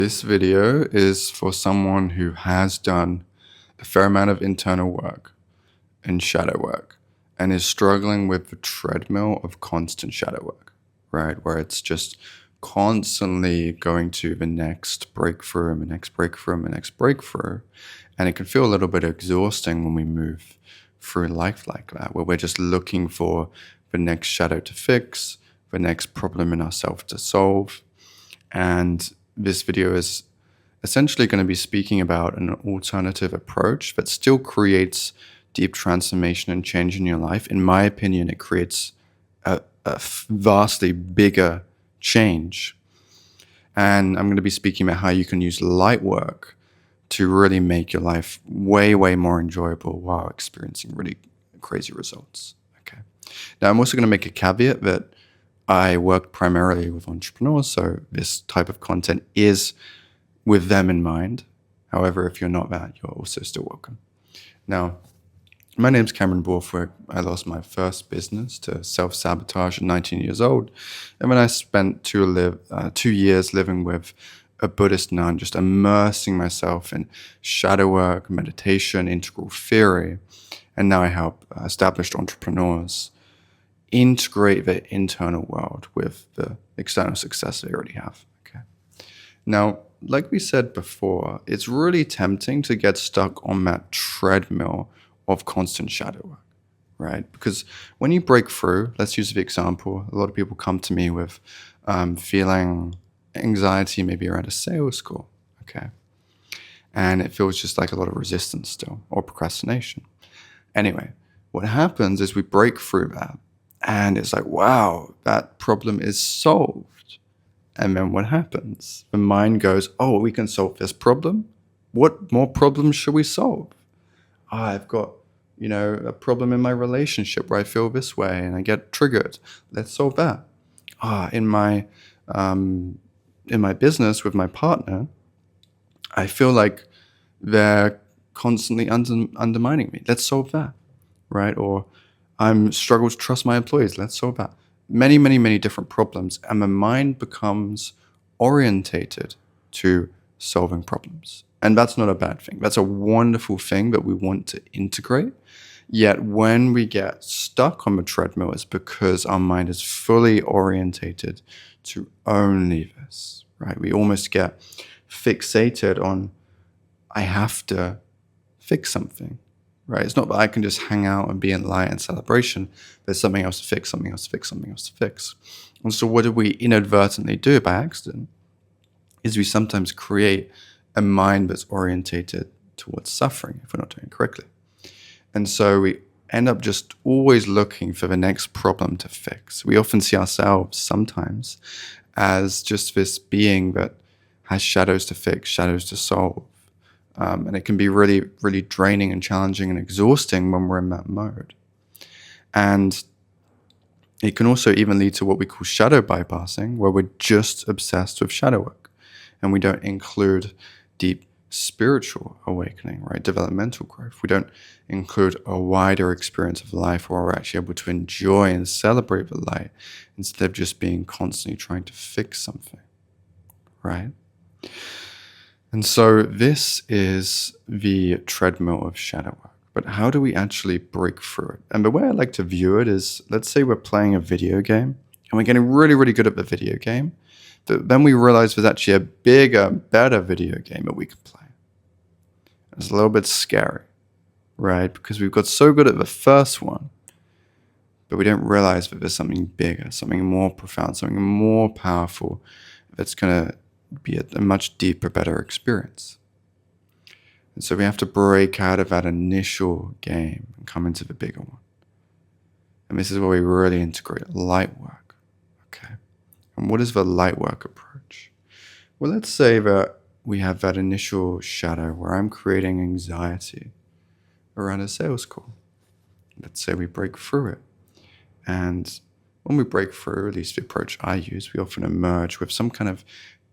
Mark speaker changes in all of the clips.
Speaker 1: This video is for someone who has done a fair amount of internal work and shadow work and is struggling with the treadmill of constant shadow work, right? Where it's just constantly going to the next breakthrough and the next breakthrough and the next breakthrough. And it can feel a little bit exhausting when we move through life like that, where we're just looking for the next shadow to fix, the next problem in ourselves to solve. And this video is essentially going to be speaking about an alternative approach that still creates deep transformation and change in your life. In my opinion, it creates a vastly bigger change. And I'm going to be speaking about how you can use light work to really make your life way, way more enjoyable while experiencing really crazy results. Okay. Now, I'm also going to make a caveat that I work primarily with entrepreneurs, so this type of content is with them in mind. However, if you're not that, you're also still welcome. Now, my name's Cameron Borthwick. I lost my first business to self-sabotage at 19 years old. And then I spent 2 years living with a Buddhist nun, just immersing myself in shadow work, meditation, integral theory. And now I help established entrepreneurs integrate their internal world with the external success they already have. Okay. Now, like we said before, it's really tempting to get stuck on that treadmill of constant shadow work, right? Because when you break through, let's use the example, a lot of people come to me with feeling anxiety maybe around a sales call, okay? And it feels just like a lot of resistance still, or procrastination. Anyway, what happens is we break through that, and it's like, wow, that problem is solved. And then what happens? The mind goes, oh, we can solve this problem. What more problems should we solve? I've got, a problem in my relationship where I feel this way and I get triggered. Let's solve that. In my business with my partner, I feel like they're constantly undermining me. Let's solve that, right? Or I'm struggle to trust my employees. Let's solve that. Many, many, many different problems. And the mind becomes orientated to solving problems. And that's not a bad thing. That's a wonderful thing that we want to integrate. Yet when we get stuck on the treadmill, it's because our mind is fully orientated to only this, right? We almost get fixated on, I have to fix something. Right? It's not that I can just hang out and be in light and celebration. There's something else to fix, something else to fix, something else to fix. And so what do we inadvertently do by accident is we sometimes create a mind that's orientated towards suffering if we're not doing it correctly. And so we end up just always looking for the next problem to fix. We often see ourselves sometimes as just this being that has shadows to fix, shadows to solve. And it can be really, really draining and challenging and exhausting when we're in that mode. And it can also even lead to what we call shadow bypassing, where we're just obsessed with shadow work and we don't include deep spiritual awakening, right? Developmental growth. We don't include a wider experience of life where we're actually able to enjoy and celebrate the light instead of just being constantly trying to fix something, right? And so this is the treadmill of shadow work. But how do we actually break through it? And the way I like to view it is, let's say we're playing a video game and we're getting really, really good at the video game. Then we realize there's actually a bigger, better video game that we can play. It's a little bit scary, right? Because we've got so good at the first one, but we don't realize that there's something bigger, something more profound, something more powerful that's going to be a much deeper, better experience. And so we have to break out of that initial game and come into the bigger one. And this is where we really integrate light work. Okay. And what is the light work approach? Well, let's say that we have that initial shadow where I'm creating anxiety around a sales call. Let's say we break through it. And when we break through, at least the approach I use, we often emerge with some kind of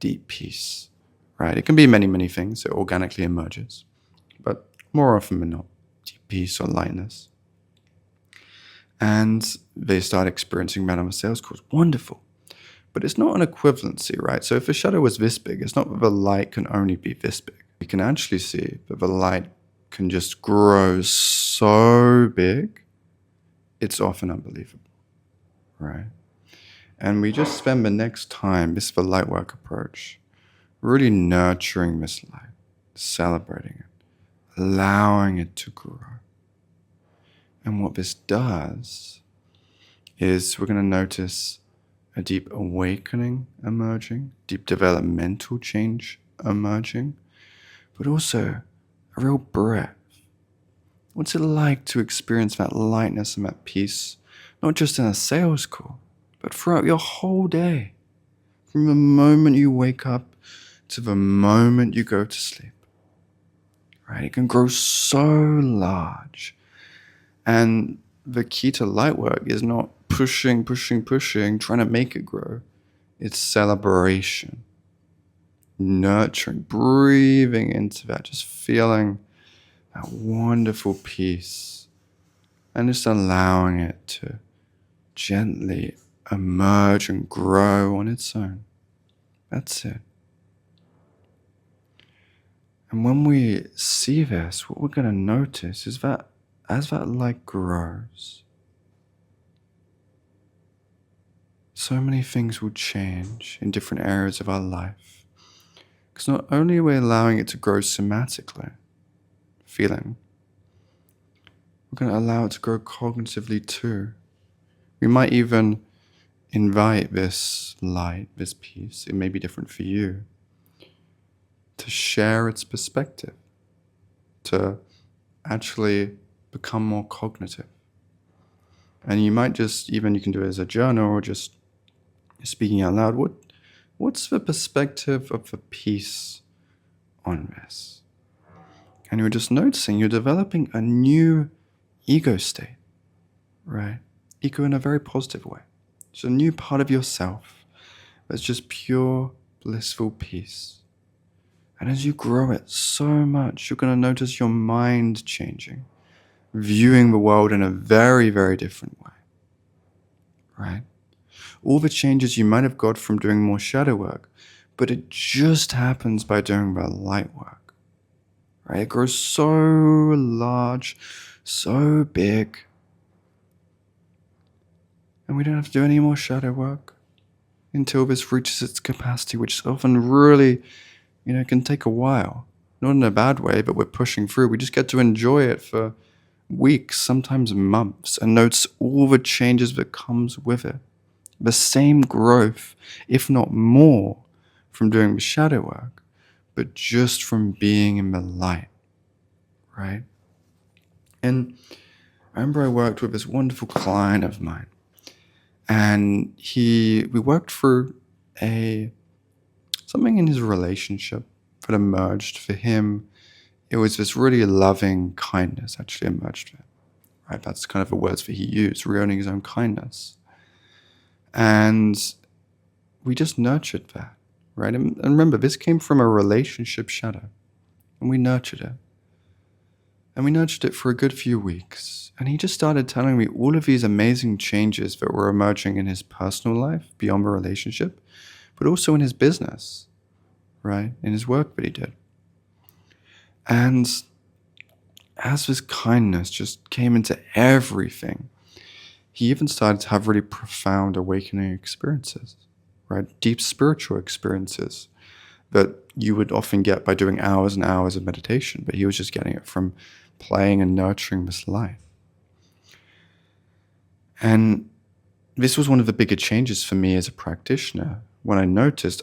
Speaker 1: deep peace, right? It can be many, many things. It organically emerges, but more often than not, deep peace or lightness. And they start experiencing that on the sales calls. Wonderful. But it's not an equivalency, right? So if a shadow was this big, it's not that the light can only be this big. We can actually see that the light can just grow so big, it's often unbelievable, right? And we just spend the next time, this is the light work approach, really nurturing this light, celebrating it, allowing it to grow. And what this does is we're going to notice a deep awakening emerging, deep developmental change emerging, but also a real breath. What's it like to experience that lightness and that peace, not just in a sales call, but throughout your whole day, from the moment you wake up to the moment you go to sleep, right? It can grow so large. And the key to light work is not pushing, trying to make it grow. It's celebration, nurturing, breathing into that, just feeling that wonderful peace, and just allowing it to gently emerge and grow on its own. That's it. And when we see this, what we're going to notice is that as that light grows, so many things will change in different areas of our life. Because not only are we allowing it to grow somatically, feeling, we're going to allow it to grow cognitively too. We might even invite this light, this peace, it may be different for you, to share its perspective, to actually become more cognitive. And you might just, even you can do it as a journal or just speaking out loud. What's the perspective of the peace on this? And you're just noticing you're developing a new ego state, right? Ego in a very positive way. It's a new part of yourself that's just pure, blissful peace. And as you grow it so much, you're going to notice your mind changing, viewing the world in a very, very different way, right? All the changes you might have got from doing more shadow work, but it just happens by doing the light work, right? It grows so large, so big, and we don't have to do any more shadow work until this reaches its capacity, which often really, can take a while. Not in a bad way, but we're pushing through. We just get to enjoy it for weeks, sometimes months, and notice all the changes that comes with it. The same growth, if not more, from doing the shadow work, but just from being in the light, right? And I remember I worked with this wonderful client of mine, and we worked through something in his relationship that emerged for him. It was this really loving kindness actually emerged for him, right? That's kind of the words that he used, re-owning his own kindness. And we just nurtured that, right? And remember, this came from a relationship shadow, and we nurtured it. And we nurtured it for a good few weeks. And he just started telling me all of these amazing changes that were emerging in his personal life beyond the relationship, but also in his business, right? In his work that he did. And as this kindness just came into everything, he even started to have really profound awakening experiences, right? Deep spiritual experiences that you would often get by doing hours and hours of meditation, but he was just getting it from playing and nurturing this light. And this was one of the bigger changes for me as a practitioner when I noticed,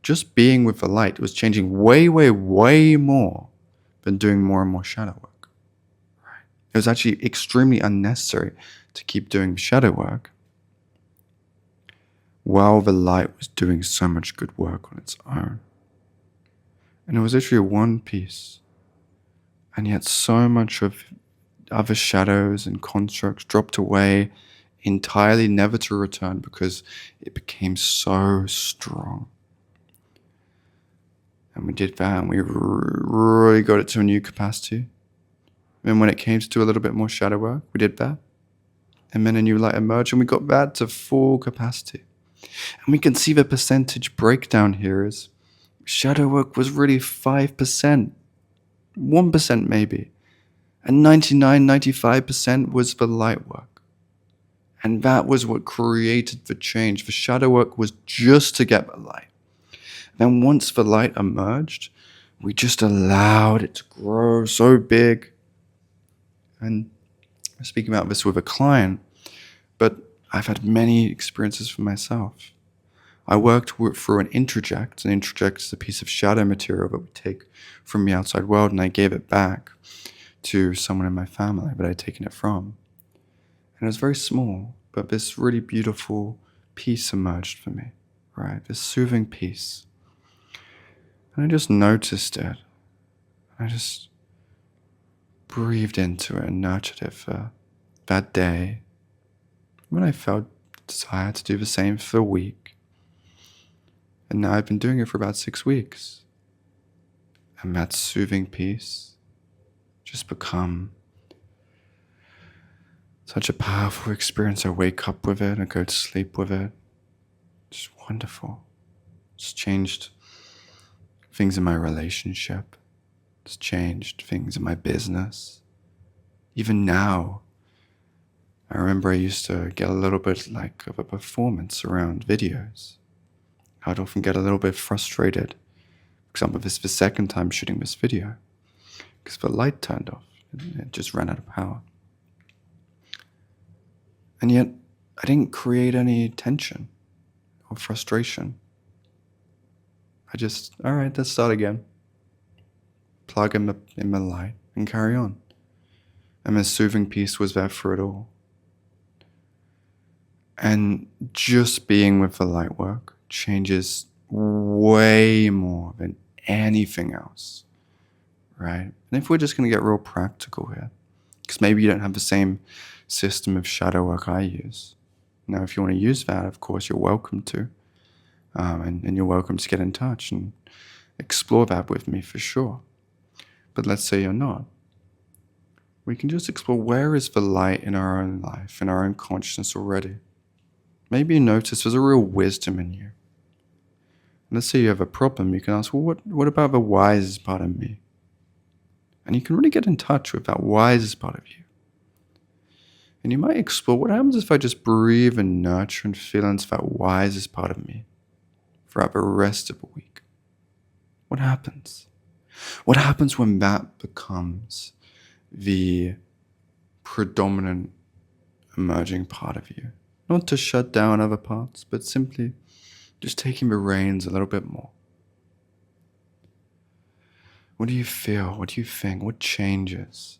Speaker 1: just being with the light was changing way, way, way more than doing more and more shadow work. Right? It was actually extremely unnecessary to keep doing shadow work while the light was doing so much good work on its own. And it was literally one piece. And yet so much of other shadows and constructs dropped away entirely, never to return, because it became so strong. And we did that, and we really got it to a new capacity. And when it came to do a little bit more shadow work, we did that. And then a new light emerged, and we got that to full capacity. And we can see the percentage breakdown here is shadow work was really 5%, 1% maybe. And 99, 95% was the light work. And that was what created the change. The shadow work was just to get the light. Then once the light emerged, we just allowed it to grow so big. And I'm speaking about this with a client, but I've had many experiences for myself. I worked through an introject. An introject is a piece of shadow material that we take from the outside world, and I gave it back to someone in my family that I'd taken it from. And it was very small, but this really beautiful piece emerged for me, right? This soothing piece. And I just noticed it. I just breathed into it and nurtured it for that day. When I felt desire to do the same for a week. And now I've been doing it for about 6 weeks. And that soothing piece just become such a powerful experience. I wake up with it, I go to sleep with it. It's wonderful. It's changed things in my relationship. It's changed things in my business. Even now, I remember I used to get a little bit like of a performance around videos. I'd often get a little bit frustrated. For example, this is the second time shooting this video because the light turned off and it just ran out of power. And yet, I didn't create any tension or frustration. I just, all right, let's start again. Plug in the light and carry on. And the soothing piece was there for it all. And just being with the light work changes way more than anything else, right? And if we're just going to get real practical here, because maybe you don't have the same system of shadow work I use. Now, if you want to use that, of course, you're welcome to. And you're welcome to get in touch and explore that with me for sure. But let's say you're not. We can just explore where is the light in our own life, in our own consciousness already. Maybe you notice there's a real wisdom in you. Let's say you have a problem, you can ask, well, what about the wisest part of me? And you can really get in touch with that wisest part of you. And you might explore what happens if I just breathe and nurture and feel into that wisest part of me throughout the rest of the week. What happens? What happens when that becomes the predominant emerging part of you? Not to shut down other parts, but simply just taking the reins a little bit more. What do you feel? What do you think? What changes?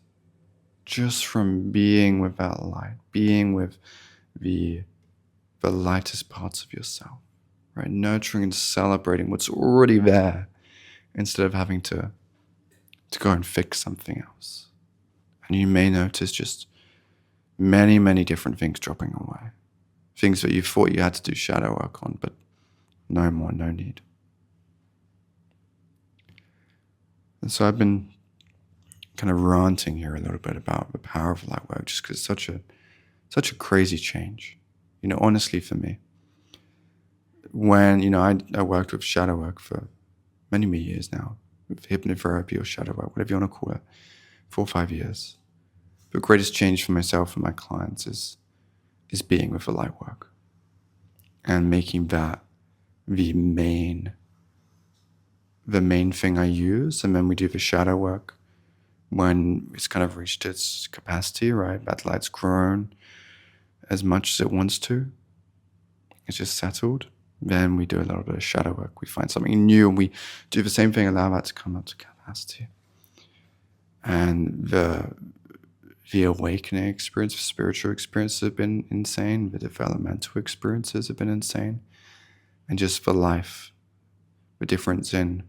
Speaker 1: Just from being with that light, being with the lightest parts of yourself, right? Nurturing and celebrating what's already there instead of having to go and fix something else. And you may notice just many, many different things dropping away. Things that you thought you had to do shadow work on, but no more, no need. And so I've been kind of ranting here a little bit about the power of light work just because it's such a crazy change. Honestly for me, when, I worked with shadow work for many, many years now, with hypnotherapy or shadow work, whatever you want to call it, 4 or 5 years. The greatest change for myself and my clients is being with the light work and making that the main thing I use. And then we do the shadow work when it's kind of reached its capacity, right? That light's grown as much as it wants to. It's just settled. Then we do a little bit of shadow work. We find something new and we do the same thing, allow that to come up to capacity. And the awakening experience, the spiritual experiences have been insane. The developmental experiences have been insane. And just for life, the difference in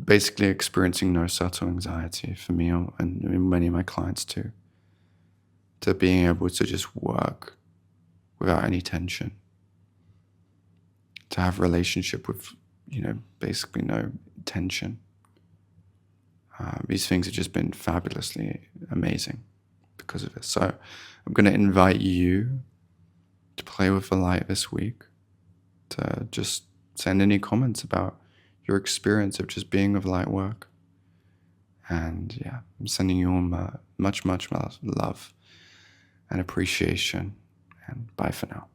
Speaker 1: basically experiencing no subtle anxiety for me and many of my clients too, to being able to just work without any tension, to have a relationship with, basically no tension. These things have just been fabulously amazing because of it. So I'm going to invite you to play with the light this week, to just send any comments about your experience of just being with light work. And yeah, I'm sending you all much, much love and appreciation. And bye for now.